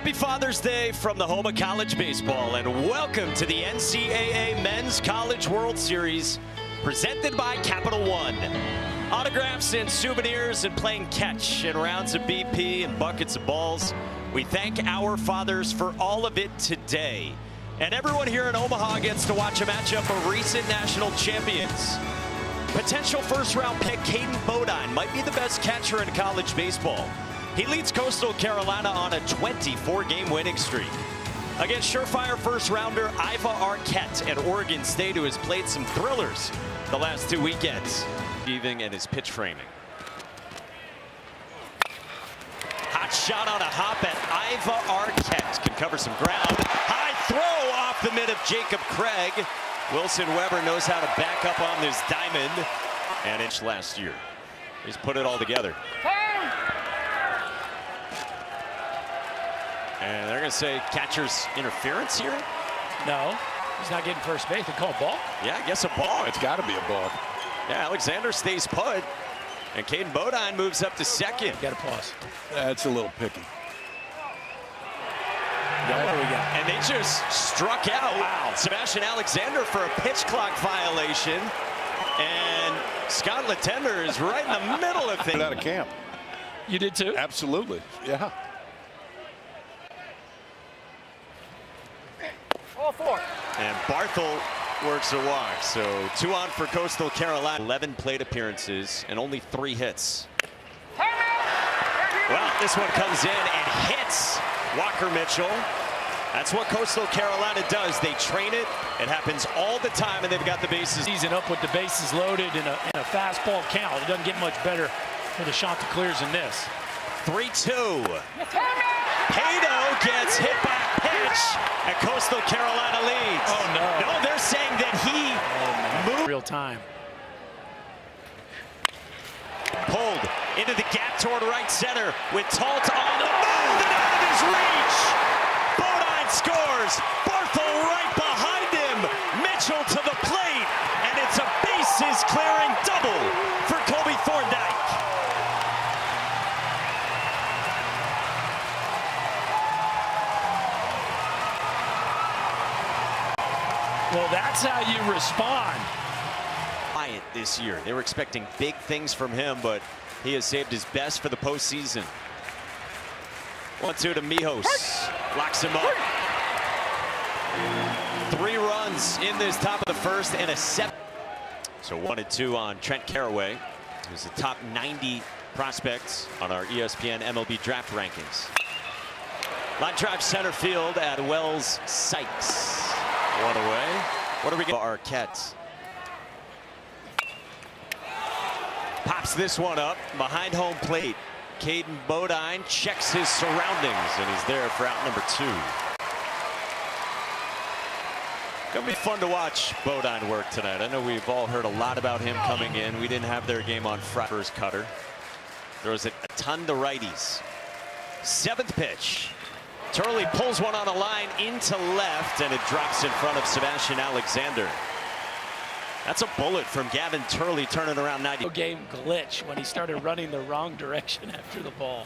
Happy Father's Day from the home of college baseball, and welcome to the NCAA Men's College World Series, presented by Capital One. Autographs and souvenirs and playing catch in rounds of BP and buckets of balls. We thank our fathers for all of it today. And everyone here in Omaha gets to watch a matchup of recent national champions. Potential first-round pick Caden Bodine might be the best catcher in college baseball. He leads Coastal Carolina on a 24-game winning streak. Against surefire first-rounder Iva Arquette at Oregon State, who has played some thrillers the last 2 weekends. Even in his pitch framing. Hot shot on a hop at Iva Arquette. Can cover some ground. High throw off the mid of Jacob Craig. Wilson Weber knows how to back up on this diamond. And it's last year. He's put it all together. And they're going to say catcher's interference here? No, he's not getting first base. They call ball? Yeah, I guess a ball. It's got to be a ball. Yeah, Alexander stays put. And Caden Bodine moves up to second. Got to pause. That's a little picky. What do we got? And they just struck out Sebastian Alexander for a pitch clock violation. And Scott Latender is right in the middle of things. Out of camp. You did too? Absolutely. Yeah. All four. And Barthel works a walk. So 2 on for Coastal Carolina. 11 plate appearances and only 3 hits. Well, this one comes in and hits Walker Mitchell. That's what Coastal Carolina does. They train it. It happens all the time, and they've got the bases. Season up with the bases loaded and a fastball count. It doesn't get much better for the Chanticleers than this. 3-2. Pato gets hit by a pitch, and Coastal Carolina leads. Oh, no. No, they're saying that he moved. Real time. Pulled into the gap toward right center with Talt on the move and out of his reach. Bodine scores. Barthel right behind him. Mitchell to the plate, and it's a bases clearing double for Kobe Thorndike. Well, that's how you respond. Quiet this year. They were expecting big things from him, but he has saved his best for the postseason. 1-2 to Mijos. Locks him up. 3 runs in this top of the first and a 7. So 1-2 on Trent Carraway, who's the top 90 prospects on our ESPN MLB draft rankings. Line drive center field at Wells Sykes. 1 away. What are we getting? Arquette. Pops this one up behind home plate. Caden Bodine checks his surroundings, and he's there for out number 2. Gonna be fun to watch Bodine work tonight. I know we've all heard a lot about him coming in. We didn't have their game on Friday. First cutter. Throws it a ton to righties. 7th pitch. Turley pulls one on a line into left, and it drops in front of Sebastian Alexander. That's a bullet from Gavin Turley, turning around 90. Game glitch when he started running the wrong direction after the ball.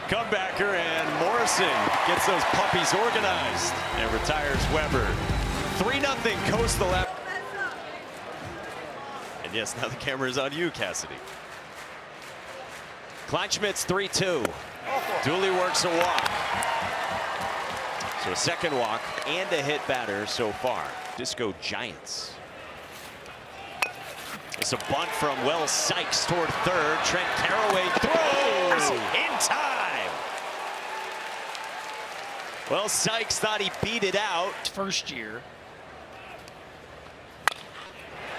Comebacker, and Morrison gets those puppies organized and retires Weber. 3-0 Coastal. And yes, now the camera is on you, Cassidy. Kleinschmidt's 3-2. Dooley works a walk. So a second walk and a hit batter so far. Disco Giants. It's a bunt from Wells Sykes toward third. Trent Carraway throws in time. Wells Sykes thought he beat it out. First year.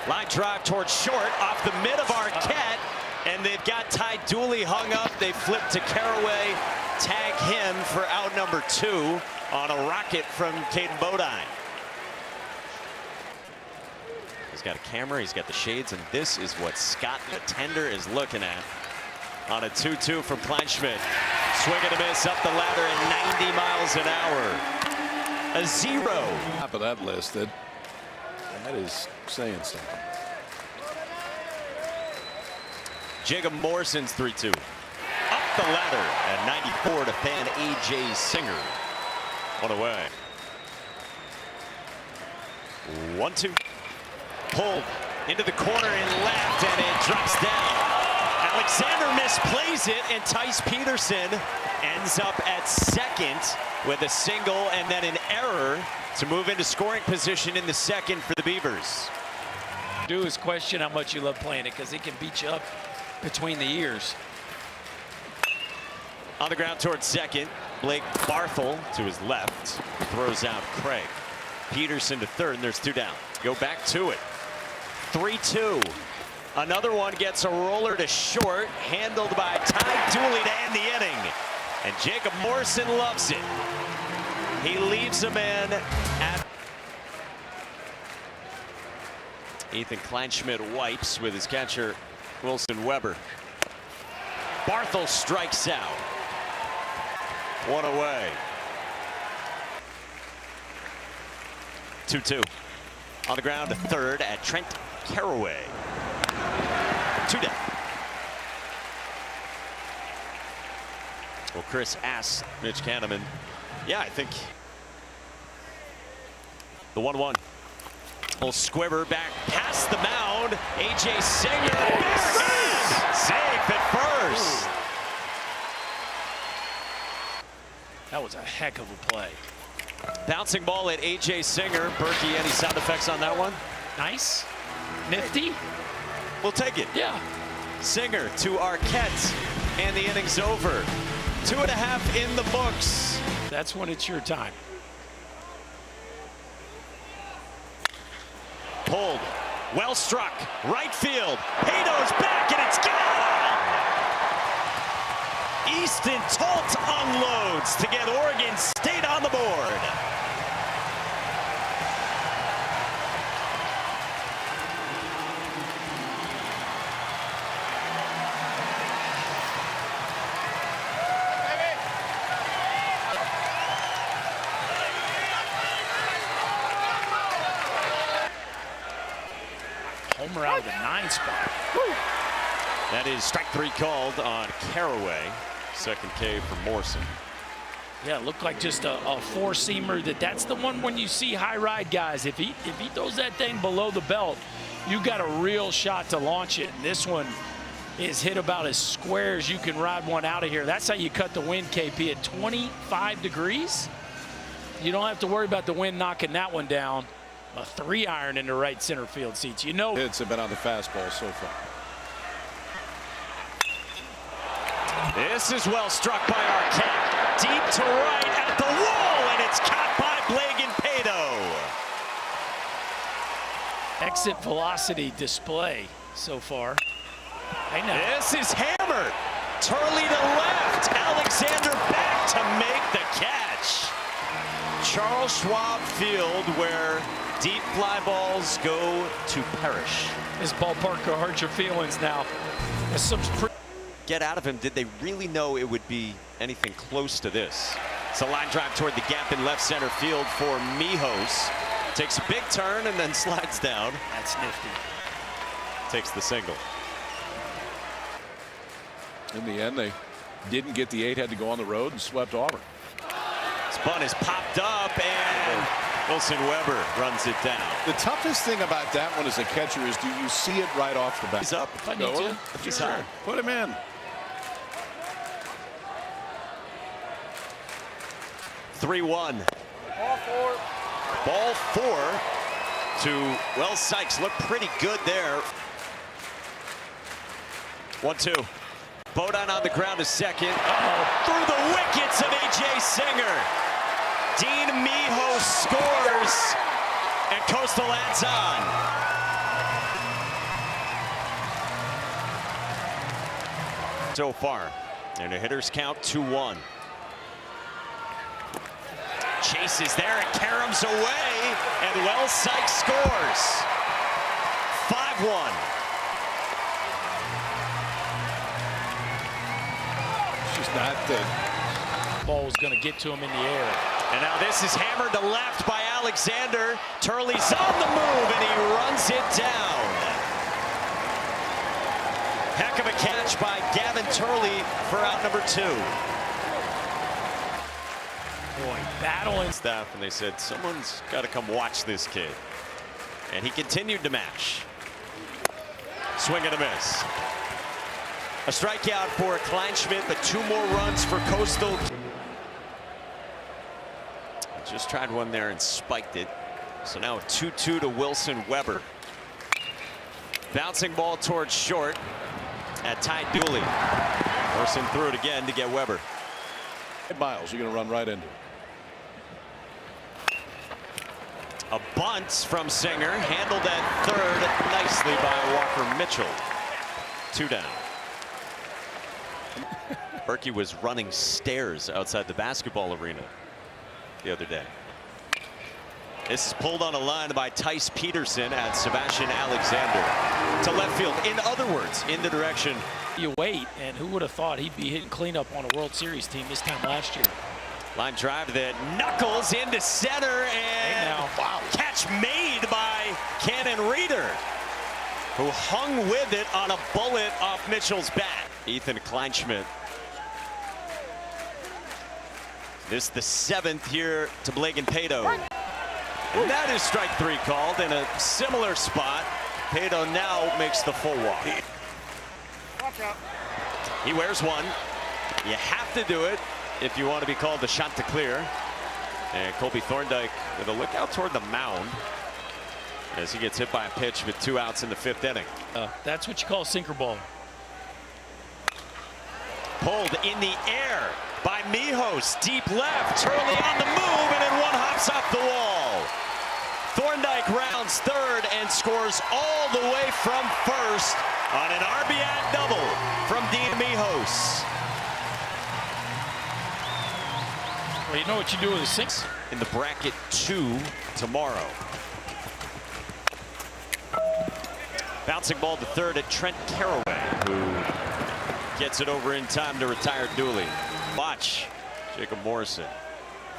Line drive towards short off the mid of Arquette. And they've got Ty Dooley hung up. They flip to Carraway. Tag him for out number 2 on a rocket from Caden Bodine. He's got a camera, he's got the shades, and this is what Scott Latender is looking at on a 2-2 from Kleinschmidt. Swing and a miss up the ladder at 90 miles an hour. A 0. Top of that list, that is saying something. Jacob Morrison's 3-2. Up the lather at 94 to fan A.J. Singer. One away. 1-2. Pulled into the corner and left, and it drops down. Alexander misplays it, and Tice Peterson ends up at second with a single and then an error to move into scoring position in the second for the Beavers. Do is question how much you love playing it, because it can beat you up between the ears. On the ground towards second, Blake Barthel to his left throws out Craig. Peterson to third, and there's two down. Go back to it. 3-2. Another one gets a roller to short, handled by Ty Dooley to end the inning. And Jacob Morrison loves it. He leaves a man at... Ethan Kleinschmidt wipes with his catcher, Wilson Weber. Barthel strikes out. One away. 2-2. On the ground to third at Trent Caraway. Two down. Well, Chris asks Mitch Kahneman. Yeah, I think the 1-1. Little squibber back past the mound. A.J. Singer. Backhand. Safe at first. That was a heck of a play. Bouncing ball at A.J. Singer. Berkey, any sound effects on that one? Nice. Nifty. We'll take it. Yeah. Singer to Arquette, and the inning's over. 2.5 in the books. That's when it's your time. Pulled. Well struck. Right field. Hato's back, and it's gone! Easton Tolt unloads to get Oregon State on the board. Homer out of the 9 spot. Woo. That is strike 3 called on Caraway. Second K for Morrison. Yeah, it looked like just a four-seamer. That's the one when you see high ride guys. If he throws that thing below the belt, you got a real shot to launch it. And this one is hit about as square as you can ride one out of here. That's how you cut the wind, KP, at 25 degrees. You don't have to worry about the wind knocking that one down. A 3-iron in the right center field seats. You know. Hits have been on the fastball so far. This is well struck by Arquette. Deep to right at the wall, and it's caught by Blagan Pato. Exit velocity display so far. I know. This is hammered. Turley to left. Alexander back to make the catch. Charles Schwab Field, where deep fly balls go to perish. This ballpark will hurt your feelings now. There's some Get out of him. Did they really know it would be anything close to this? It's a line drive toward the gap in left center field for Mijos. Takes a big turn and then slides down. That's nifty. Takes the single. In the end, they didn't get the 8, had to go on the road and swept Auburn. Spun is popped up, and Wilson Weber runs it down. The toughest thing about that one as a catcher is, do you see it right off the bat? He's up. If I need to. He's Sure. high. Put him in. 3-1. Ball 4 to Wells Sykes. Looked pretty good there. 1-2. Bodine on the ground to second. Through the wickets of A.J. Singer. Dean Mijos scores, and Coastal adds on. So far, and a hitter's count 2-1. Chase is there, and caroms away, and Wells Sykes scores. 5-1. Not the ball was going to get to him in the air. And now this is hammered to left by Alexander. Turley's on the move, and he runs it down. Heck of a catch by Gavin Turley for out number 2. Boy, battling. Staff, and they said, someone's got to come watch this kid. And he continued to mash. Swing and a miss. A strikeout for Kleinschmidt, but 2 more runs for Coastal. Just tried one there and spiked it. So now a 2-2 to Wilson Weber. Bouncing ball towards short at Ty Dooley. Wilson threw it again to get Weber. Miles, you're going to run right into it. A bunt from Singer, handled at third nicely by Walker Mitchell. 2 down. Berkey was running stairs outside the basketball arena the other day. This is pulled on a line by Tice Peterson at Sebastian Alexander to left field. In other words, in the direction. You wait, and who would have thought he'd be hitting cleanup on a World Series team this time last year? Line drive that knuckles into center, and wow, catch made by Cannon Reeder, who hung with it on a bullet off Mitchell's bat. Ethan Kleinschmidt. This is the 7th here to Blagan Pato. And that is strike 3 called in a similar spot. Pato now makes the full walk. He wears 1. You have to do it if you want to be called the shot to clear. And Colby Thorndike with a look out toward the mound as he gets hit by a pitch with 2 outs in the 5th inning. That's what you call a sinker ball. Pulled in the air by Mijos, deep left. Turley on the move, and then 1 hops off the wall. Thorndike rounds third and scores all the way from first on an RBI double from Dean Mijos. Well, you know what you do with a 6? In the bracket 2 tomorrow. Bouncing ball to third at Trent Caraway, who gets it over in time to retire Dooley. Watch Jacob Morrison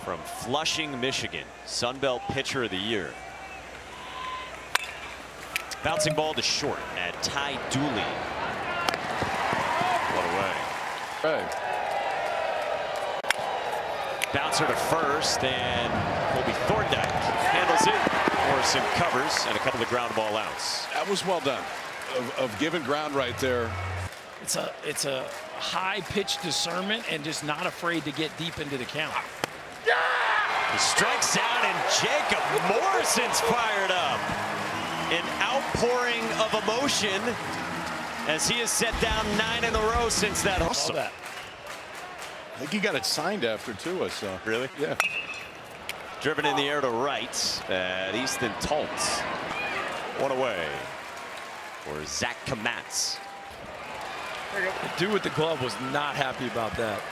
from Flushing, Michigan, Sun Belt Pitcher of the Year. Bouncing ball to short at Ty Dooley. What away. Right. Bouncer to first, and Colby Thorndike handles it. Morrison covers, and a couple of ground ball outs. That was well done. Of giving ground right there. It's a high pitch discernment and just not afraid to get deep into the count. He strikes out, and Jacob Morrison's fired up. An outpouring of emotion as he has set down 9 in a row since that. Awesome. I think he got it signed after too, I saw. Really? Yeah. Driven in the air to right at Easton Toltz. 1 away for Zach Kamatz. The dude with the glove was not happy about that.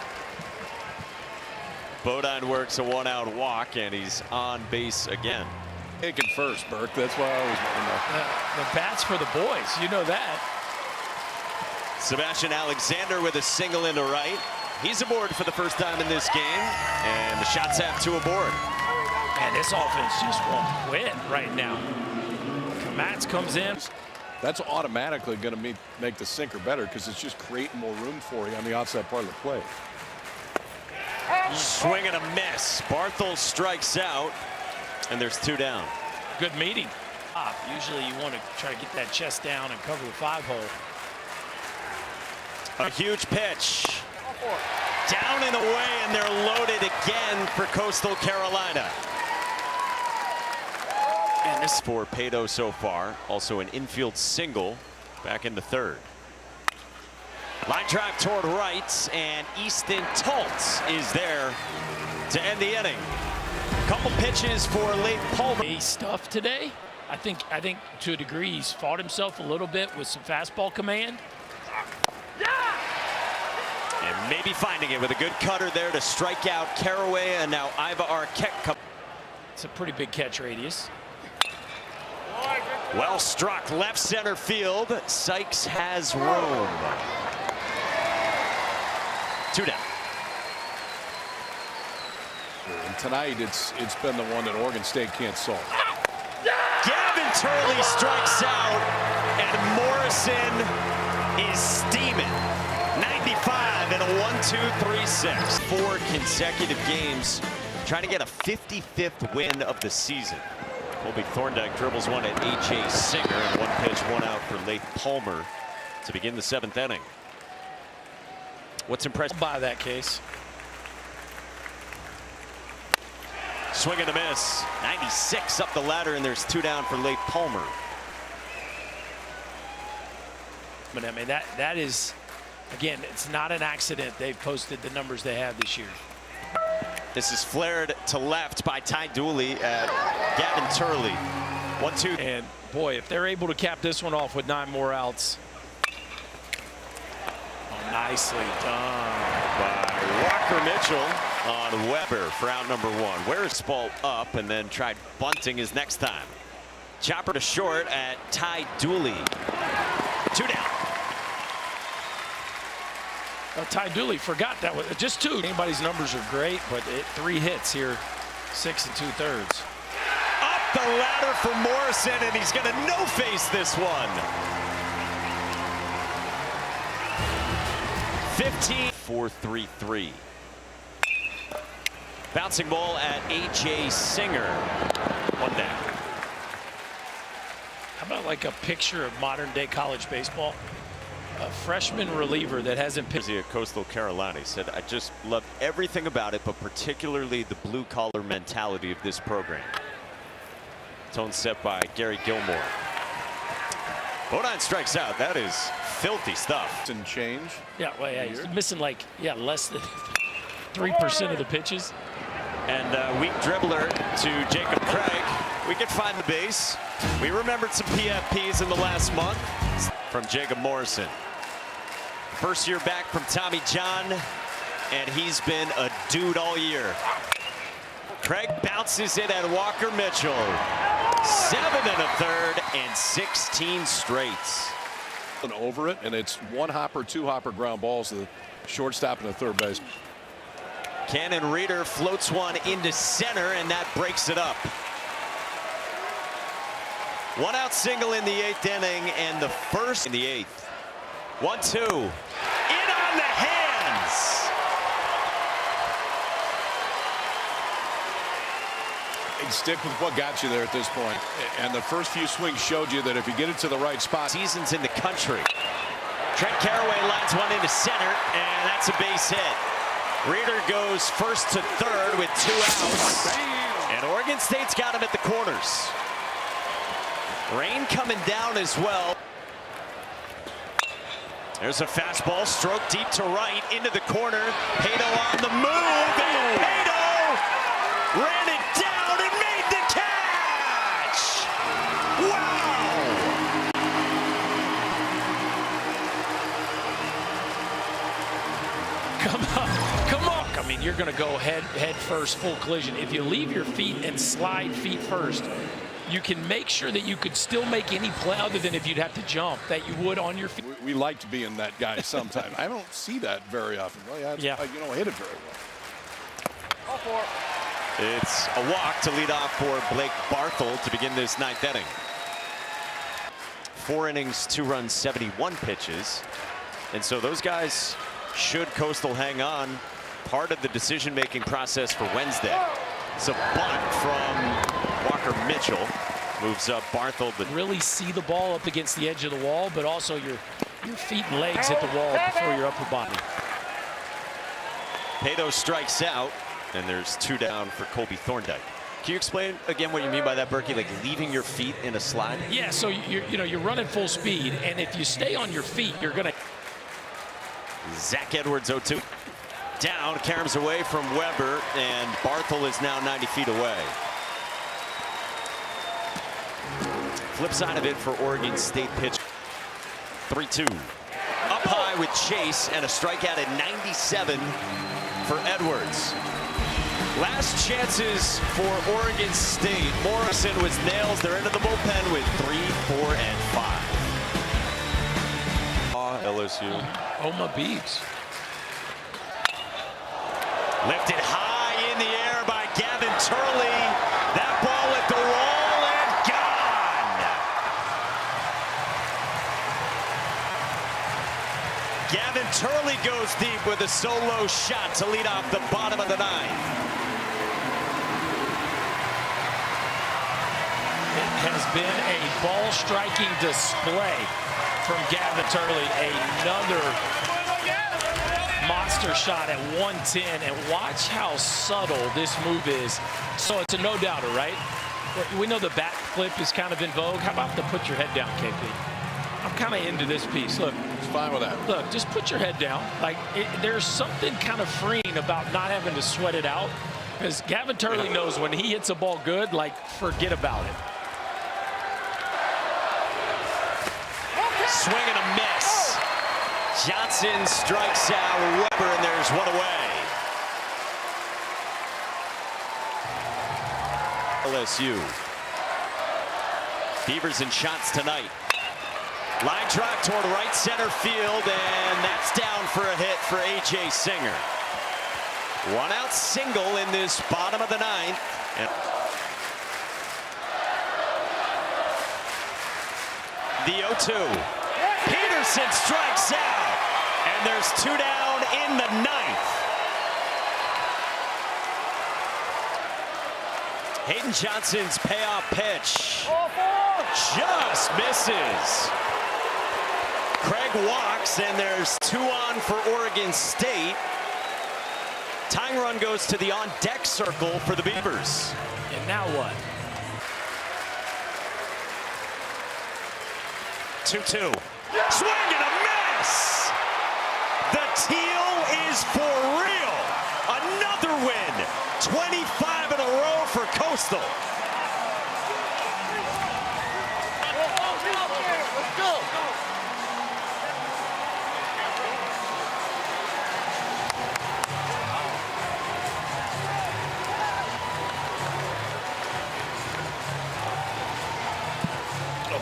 Bodine works a 1-out walk, and he's on base again. Taking first, Burke. That's why I always want to know. The bat's for the boys. You know that. Sebastian Alexander with a single into right. He's aboard for the first time in this game, and the shots have 2 aboard. And this offense just won't quit right now. Kamatz comes in. That's automatically going to make the sinker better because it's just creating more room for you on the outside part of the plate. Swing and a miss. Barthel strikes out, and there's 2 down. Good meeting. Usually you want to try to get that chest down and cover the 5-hole. A huge pitch. Down and away, and they're loaded again for Coastal Carolina. And this for Pato so far. Also an infield single back in the 3rd. Line drive toward right, and Easton Toltz is there to end the inning. Couple pitches for late Palmer. He stuffed today. I think to a degree he's fought himself a little bit with some fastball command. And maybe finding it with a good cutter there to strike out Caraway, and now Iva Arquette. It's a pretty big catch radius. Well struck left center field. Sykes has room. 2 down. And tonight it's been the one that Oregon State can't solve. Gavin Turley strikes out, and Morrison is steaming. 95 and a 1-2-3-6. 4 consecutive games trying to get a 55th win of the season. Colby Thorndike dribbles one at A.J. Singer, and 1 pitch, 1 out for Lath Palmer to begin the 7th inning. What's impressive by that case? Swing and a miss. 96 up the ladder, and there's 2 down for Lath Palmer. But I mean, that is, again, it's not an accident they've posted the numbers they have this year. This is flared to left by Ty Dooley at Gavin Turley. 1-2. And boy, if they're able to cap this one off with 9 more outs. Oh, nicely done by Walker Mitchell on Weber for out number 1. Wears ball up and then tried bunting his next time. Chopper to short at Ty Dooley. 2 down. Ty Dooley forgot that was just 2. Anybody's numbers are great, but 3 hits here, 6 2/3. Up the ladder for Morrison, and he's going to no-face this one. 15-4-3-3. Bouncing ball at A.J. Singer. 1 down. How about like a picture of modern-day college baseball? A freshman reliever that hasn't pitched. At Coastal Carolina, he said, "I just love everything about it, but particularly the blue-collar mentality of this program." Tone set by Gary Gilmore. Bodine strikes out. That is filthy stuff. And change. Yeah, well, yeah, he's missing like less than 3% of the pitches. And weak dribbler to Jacob Craig. We could find the base. We remembered some PFPs in the last month from Jacob Morrison. First year back from Tommy John, and he's been a dude all year. Craig bounces it at Walker Mitchell. 7 1/3 and 16 straights. And over it, and it's 1 hopper, 2 hopper ground balls to the shortstop and the third baseman. Cannon Reeder floats one into center, and that breaks it up. 1 out single in the 8th inning, and the first in the 8th. 1-2. In on the hands. And stick with what got you there at this point. And the first few swings showed you that if you get it to the right spot. Seasons in the country. Trent Caraway lines one into center, and that's a base hit. Reeder goes first to third with 2 outs. And Oregon State's got him at the corners. Rain coming down as well. There's a fastball, stroke deep to right, into the corner. Pato on the move, and Pato ran it down and made the catch! Wow! Come on, come on. I mean, you're going to go head first, full collision. If you leave your feet and slide feet first, you can make sure that you could still make any play other than if you'd have to jump that you would on your feet. We liked being that guy sometimes. I don't see that very often. Well, yeah. You don't hit it very well. It's a walk to lead off for Blake Barthel to begin this 9th inning. 4 innings, 2 runs, 71 pitches. And so those guys, should Coastal hang on, part of the decision-making process for Wednesday. It's a bunt from Walker Mitchell. Moves up Barthel. But really see the ball up against the edge of the wall, but also your feet and legs hit the wall before your upper body. Pato strikes out, and there's 2 down for Colby Thorndike. Can you explain again what you mean by that, Berkey? Like leaving your feet in a slide? Yeah, so you're running full speed, and if you stay on your feet, you're gonna. Zach Edwards 0-2. Down, caroms away from Weber, and Barthel is now 90 feet away. Flip side of it for Oregon State pitch. 3-2. Up high with Chase, and a strikeout at 97 for Edwards. Last chances for Oregon State. Morrison was nails. They're into the bullpen with 3, 4, and 5. LSU. Oma Beebs. Lifted high in the air by Gavin Turley. That ball at the wall and gone. goes deep with a solo shot to lead off the bottom of the ninth. It has been a ball striking display from Gavin Turley. Another monster shot at 110, and watch how subtle this move is. So it's a no-doubter, right? We know the bat flip is kind of in vogue. How about the put your head down, KP? I'm kind of into this piece. Look, it's fine with that. Look, just put your head down. Like there's something kind of freeing about not having to sweat it out, because Gavin Turley knows when he hits a ball good, like forget about it. Swing and a miss. Johnson strikes out Weber, and there's one away. LSU. Beavers in shots tonight. Line drive toward right center field, and that's down for a hit for A.J. Singer. One out single in this bottom of the ninth. The 0-2. Peterson strikes out, and there's two down in the ninth. Hayden Johnson's payoff pitch just misses. Craig walks, and there's 2 on for Oregon State. Tying run goes to the on-deck circle for the Beavers. And now what? 2-2. Swing and a miss! The Teal is for real. Another win. 25 in a row for Coastal. Let's go.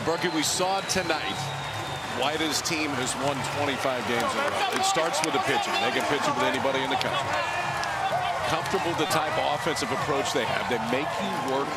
Berkey, we saw tonight White's team has won 25 games in a row. It starts with the pitching. They can pitch it with anybody in the country. Comfortable the type of offensive approach they have. They make you work